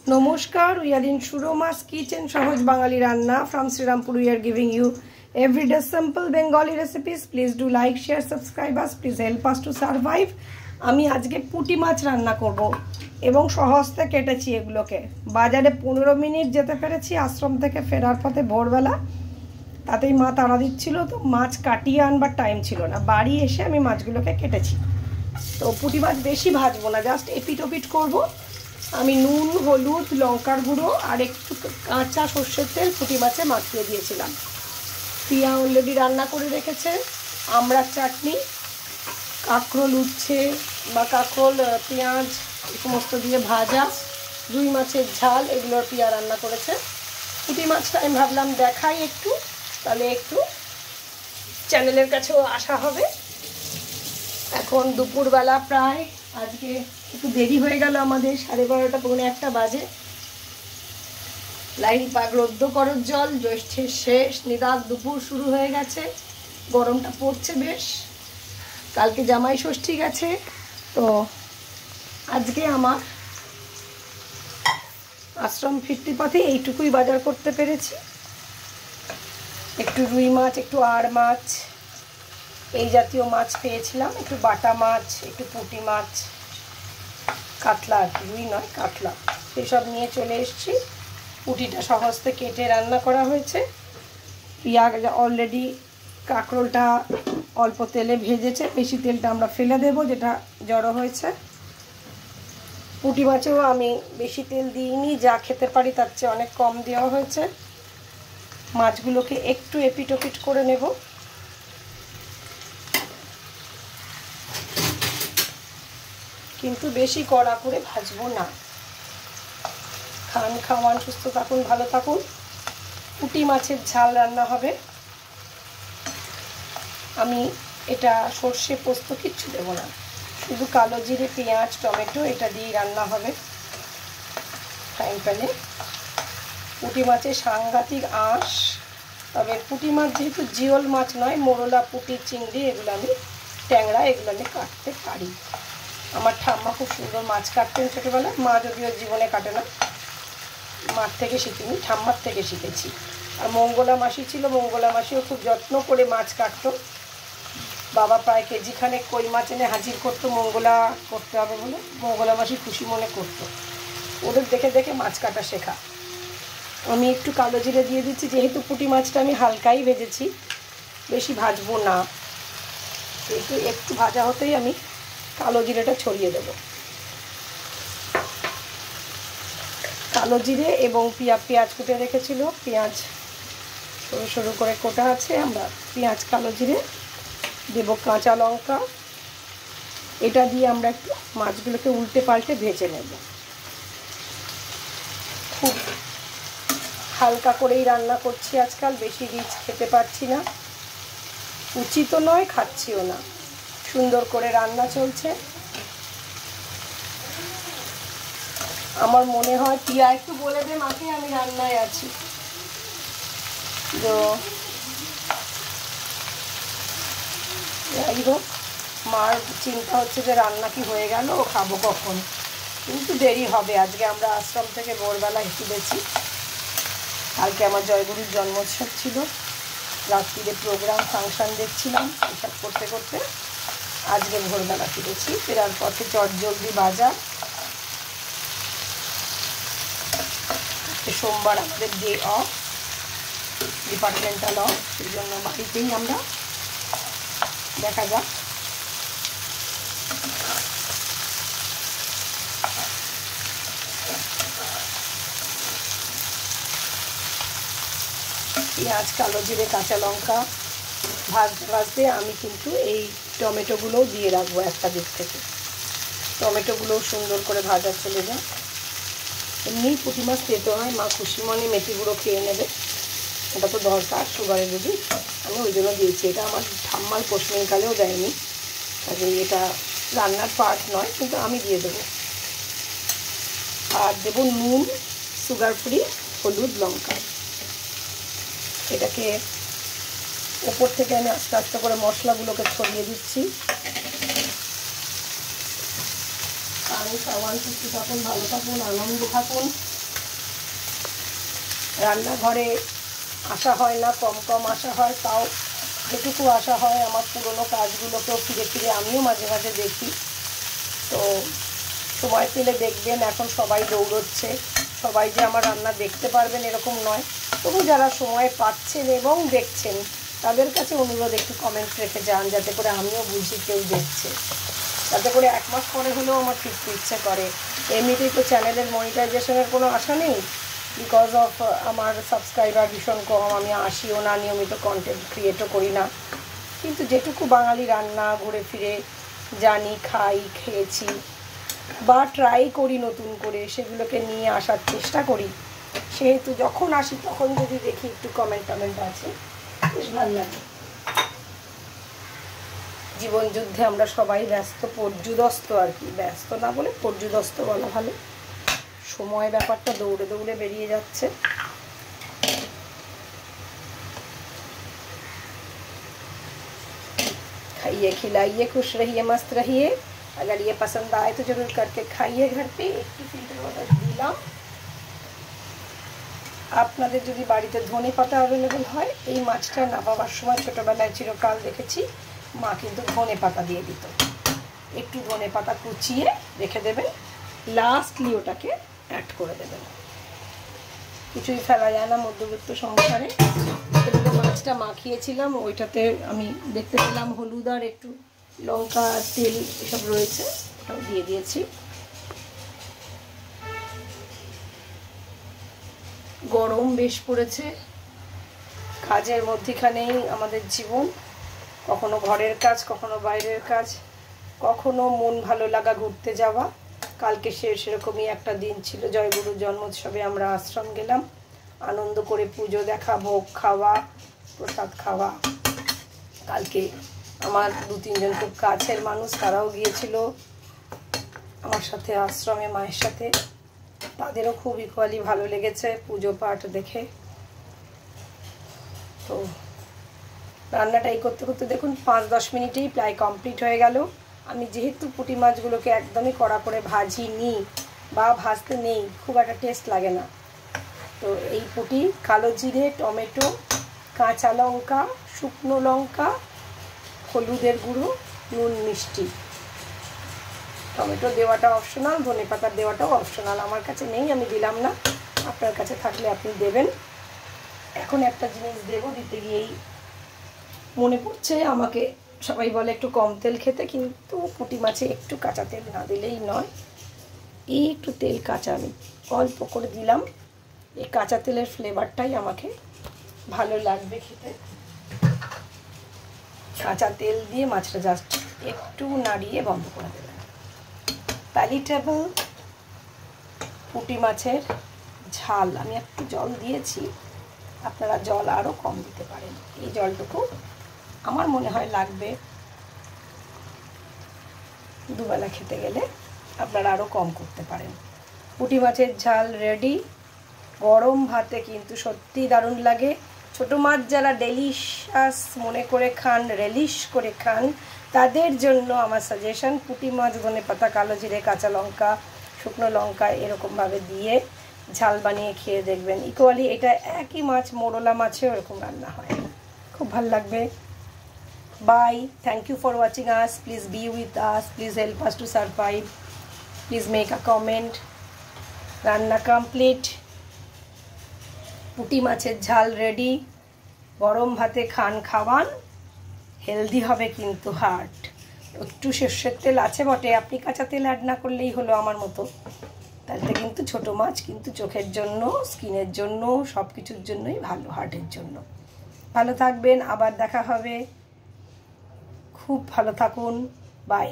Namaskar, we are in Shuroma's Kitchen, Sahaj Bangali Ranna from Srirampur. We are giving you everyday simple Bengali recipes. Please do like, share, subscribe us. Please help us to survive. আমি আজকে পুঁটি মাছ রান্না করব এবং সহজতে কেটেছি এগুলোকে। বাজারে 15 মিনিট যেতে পেরেছি আশ্রম থেকে ফেরার পথে ভোরবেলা। তাতেই মা তাড়া দিচ্ছিল, তো মাছ কাটিয়ে আনবার টাইম ছিল না। বাড়ি এসে আমি মাছগুলোকে কেটেছি। তো পুঁটি মাছ বেশি ভাজবো না, জাস্ট এপিট ওপিট করব। আমি নুন, হলুদ, লঙ্কার গুঁড়ো আর একটু কাঁচা সর্ষের তেল পুঁটি মাছে মাখিয়ে দিয়েছিলাম। পিয়া অলরেডি রান্না করে রেখেছে। আমড়ার চাটনি, কাঁকরোল উচ্ছে বা কাঁকরোল, পেঁয়াজ এই সমস্ত দিয়ে ভাজা, রুই মাছের ঝাল, এগুলো পিয়া রান্না করেছে। পুঁটি মাছটা আমি ভাবলাম দেখাই একটু, তাহলে একটু চ্যানেলের কাছেও আসা হবে। এখন দুপুরবেলা প্রায়, আজকে একটু দেরি হয়ে গেল আমাদের, 12:30 পৌনে 1 বাজে। লাইন পাক, রোদ্দ করর জল, জ্যৈষ্ঠের শেষ, নিদাগ দুপুর শুরু হয়ে গেছে। গরমটা পড়ছে বেশ। কালকে জামাই ষষ্ঠী গেছে, তো আজকে আমার আশ্রম ফিরতি পথে এইটুকুই বাজার করতে পেরেছি। একটু রুই মাছ, একটু আড় মাছ, এই জাতীয় মাছ পেয়েছিলাম, একটু বাটা মাছ, একটু পুঁটি মাছ, কাতলা আর কি, রুই নয় কাতলা, সেসব নিয়ে চলে এসেছি। পুঁটিটা সহজতে কেটে রান্না করা হয়েছে। পিঁয়াজ অলরেডি কাঁকরোলটা অল্প তেলে ভেজেছে, বেশি তেলটা আমরা ফেলে দেবো যেটা জড়ো হয়েছে। পুঁটি মাছেও আমি বেশি তেল দিইনি, যা খেতে পারি তার চেয়ে অনেক কম দেওয়া হয়েছে। মাছগুলোকে একটু এপিট ওপিট করে নেব। কিন্তু বেশি কড়া করে ভাজবো না। খাওয়ান, সুস্থ থাকুন, ভালো থাকুন। পুঁটি মাছের ঝাল রান্না হবে। আমি এটা সর্ষে পোস্ত কিচ্ছু দেবো না, শুধু কালো জিরে, পেঁয়াজ, টমেটো এটা দিয়েই রান্না হবে ফ্রাইং প্যানে। পুঁটি মাছের সাংঘাতিক আঁশ, তবে পুঁটি মাছ যেহেতু জিওল মাছ নয়, মোরলা, পুঁটি, চিংড়ি, এগুলো আমি ট্যাংরা, এগুলো আমি কাটতে পারি। আমার ঠাম্মা খুব সুন্দর মাছ কাটতেন ছোটোবেলায়। মা যদিও জীবনে কাটে না, মার থেকে শিখিনি, ঠাম্মার থেকে শিখেছি। আর মঙ্গলা মাসি ছিল, মঙ্গলা মাসিও খুব যত্ন করে মাছ কাটতো। বাবা প্রায় কেজিখানেক কই মাছ এনে হাজির করতো মঙ্গলা করতে হবে বলে। মঙ্গলা মাসি খুশি মনে করতো। ওদের দেখে দেখে মাছ কাটা শেখা। আমি একটু কালো জিরে দিয়ে দিচ্ছি, যেহেতু পুঁটি মাছটা আমি হালকাই ভেজেছি, বেশি ভাজবো না। একটু ভাজা হতেই আমি কালো জিরেটা ছড়িয়ে দেব। কালো জিরে এবং পেঁয়াজ কুটে রেখেছিল, পেঁয়াজ সরু সরু করে কোটা আছে। আমরা পেঁয়াজ, কালো জিরে দেব, কাঁচা লঙ্কা, এটা দিয়ে আমরা একটু মাছগুলোকে উল্টে পাল্টে ভেজে নেব। খুব হালকা করেই রান্না করছি আজকাল, বেশি রিচ খেতে পারছি না, উচিত নয়, খাচ্ছিও না। সুন্দর করে রান্না চলছে। আমার মনে হয় পিয়া একটু বলে দে মাকে আমি রান্নায় আছি। তো যাই হোক, মার চিন্তা হচ্ছে যে রান্না কি হয়ে গেল, খাবো কখন, কিন্তু দেরি হবে। আজকে আমরা আশ্রম থেকে ভোরবেলা ফিরেছি। কালকে আমার জয়গুরুর জন্মোৎসব ছিল, রাত্রিরে প্রোগ্রাম, ফাংশন দেখছিলাম, এসব করতে করতে আজকে ভোরবেলা ফিরেছি। ফেরার পথে চটজলদি বাজার। সোমবার আমাদের ডে অফ, ডিপার্টমেন্টাল অফ, সেই জন্য বাড়িতেই আমরা। দেখা যাক। পেঁয়াজ, কালো জিরে, কাঁচা লঙ্কা ভাজতে ভাজতে আমি কিন্তু এই টমেটোগুলোও দিয়ে রাখবো একটা দিক থেকে। টমেটোগুলোও সুন্দর করে ভাজা চলে যায়। এমনি পুঁটি মাছ তেতো হয়, মা খুশি মনে মেথি গুঁড়ো খেয়ে নেবে, এটা তো দরকার সুগারের রোগী, আমি ওই জন্য দিয়েছি। এটা আমার ঠাম্মার পোষণকালেও দেয়নি, কাজে এটা রান্নার পার্ট নয়, কিন্তু আমি দিয়ে দেবো। আর দেবো নুন, সুগার ফ্রি, হলুদ, লঙ্কা। এটাকে ওপর থেকে আমি আস্তে আস্তে করে মশলাগুলোকে ছড়িয়ে দিচ্ছি। আমি সবাই সুস্থ থাকুন, ভালো থাকুন, আনন্দ থাকুন। রান্নাঘরে আসা হয় না, কম কম আসা হয়, তাও যেটুকু আসা হয় আমার পুরনো কাজগুলোকেও ফিরে ফিরে আমিও মাঝে মাঝে দেখি। তো সময় পেলে দেখবেন, এখন সবাই দৌড়চ্ছে, সবাই যে আমার রান্না দেখতে পারবেন এরকম নয়, তবু যারা সময় পাচ্ছেন এবং দেখছেন তাদের কাছে অনুরোধ একটু কমেন্ট রেখে যান, যাতে করে আমিও বুঝি কেউ দেখছে, তাতে করে 1 মাস পরে হলেও আমার ফিরতে ইচ্ছে করে। এমনিতেই তো চ্যানেলের মনিটাইজেশনের কোনো আশা নেই, বিকজ অফ আমার সাবস্ক্রাইবার ভীষণ কম, আমি আসিও না, নিয়মিত কন্টেন্ট ক্রিয়েটও করি না। কিন্তু যেটুকু বাঙালি রান্না ঘুরে ফিরে জানি, খাই, খেয়েছি বা ট্রাই করি নতুন করে, সেগুলোকে নিয়ে আসার চেষ্টা করি। সেহেতু যখন আসি তখন যদি দেখি একটু কমেন্ট আছে, বেশ ভালো লাগে। জীবন যুদ্ধে আমরা সবাই ব্যস্ত, পর্যুদস্ত আর কি, ব্যস্ত না বলে পর্যুদস্ত বলা ভালো। সময় ব্যাপারটা দৌড়ে দৌড়ে বেরিয়ে যাচ্ছে। खाइए खिलाइए खुश रहिए मस्त रहिए। अगर ये पसंद आए तो जरूर करके खाइए घर पे। একটু ফিল্টার ওয়াটার দিলাম। আপনাদের যদি বাড়িতে ধনে পাতা অ্যাভেলেবল হয়, এই মাছটা নামাবার সময় ছোটোবেলায় চিরকাল দেখেছি মা কিন্তু ধনে পাতা দিয়ে দিত। একটু ধনে পাতা কুচিয়ে রেখে দেবেন, লাস্টলি ওটাকে অ্যাড করে দেবেন। কিছুই ফেলা যায় না মধ্যবিত্ত সংসারে। এদিকে মাছটা মাখিয়েছিলাম, ওইটাতে আমি দেখতে পেলাম হলুদ আর একটু লঙ্কা, তেল এসব রয়েছে, ওটাও দিয়ে দিয়েছি। গরম বেশ পড়েছে, কাজের মধ্যখানেই আমাদের জীবন, কখনো ঘরের কাজ, কখনো বাইরের কাজ, কখনো মন ভালো লাগা ঘুরতে যাওয়া। কালকে সেরকমই একটা দিন ছিল, জয়গুরুর জন্মোৎসবে আমরা আশ্রম গেলাম, আনন্দ করে পুজো দেখা, ভোগ খাওয়া, প্রসাদ খাওয়া। কালকে আমার 2-3 জন খুব কাছের মানুষ তারাও গিয়েছিল আমার সাথে আশ্রমে, মায়ের সাথে। তাদেরও খুব ইকুয়ালি ভালো লেগেছে পুজো পাঠ দেখে। তো রান্নাটাই করতে করতে দেখুন 5-10 মিনিটেই প্রায় কমপ্লিট হয়ে গেল। আমি যেহেতু পুঁটি মাছগুলোকে একদমই কড়া করে ভাজিনি বা ভাজতে নেই, খুব একটা টেস্ট লাগে না। তো এই পুঁটি কালো জিরে, টমেটো, কাঁচা লঙ্কা, শুকনো লঙ্কা, হলুদের গুঁড়ো, নুন, মিষ্টি, টমেটো দেওয়াটা অপশনাল, ধনে পাতা দেওয়াটাও অপশনাল। আমার কাছে নেই, আমি দিলাম না, আপনার কাছে থাকলে আপনি দেবেন। এখন একটা জিনিস দেবো, দিতে গিয়েই মনে পড়ছে, আমাকে সবাই বলে একটু কম তেল খেতে, কিন্তু পুঁটি মাছে একটু কাঁচা তেল না দিলেই নয়। এই একটু তেল কাঁচা আমি অল্প করে দিলাম, এই কাঁচা তেলের ফ্লেভারটাই আমাকে ভালো লাগবে খেতে। কাঁচা তেল দিয়ে মাছটা জাস্ট একটু নাড়িয়ে বন্ধ করে দেবেন। প্যালিটেবল পুঁটি মাছের ঝাল। আমি একটু জল দিয়েছি, আপনারা জল আরও কম দিতে পারেন। এই জলটুকু আমার মনে হয় লাগবে দুবেলা খেতে গেলে, আপনারা আরও কম করতে পারেন। পুঁটি মাছের ঝাল রেডি। গরম ভাতে কিন্তু সত্যি দারুণ লাগে। ছোটো মাছ যারা ডেলিশাস মনে করে খান, রেলিশ করে খান, তাদের জন্য আমার সাজেশন পুঁটি মাছ ধনে পাতা, কালো জিরে, কাঁচা লঙ্কা, শুকনো লঙ্কা এরকমভাবে দিয়ে ঝাল বানিয়ে খেয়ে দেখবেন। ইকুয়ালি এটা একই মাছ, মোরলা মাছেও এরকম রান্না হয়, খুব ভালো লাগবে। Bye. Thank you for watching us. Please be with us. Please help us to survive. Please make a comment. রান্না কমপ্লিট, পুঁটি মাছের ঝাল রেডি। গরম ভাতে খান, খাওয়ান, হেলদি হবে কিন্তু হার্ট। একটু সর্ষের তেল আছে বটে, আপনি কাঁচা তেল অ্যাড না করলেই হলো আমার মতো। তাতে কিন্তু ছোটো মাছ কিন্তু চোখের জন্য, স্কিনের জন্য, সব কিছুর জন্যই ভালো, হার্টের জন্য। ভালো থাকবেন, আবার দেখা হবে। খুব ভালো থাকুন, বাই।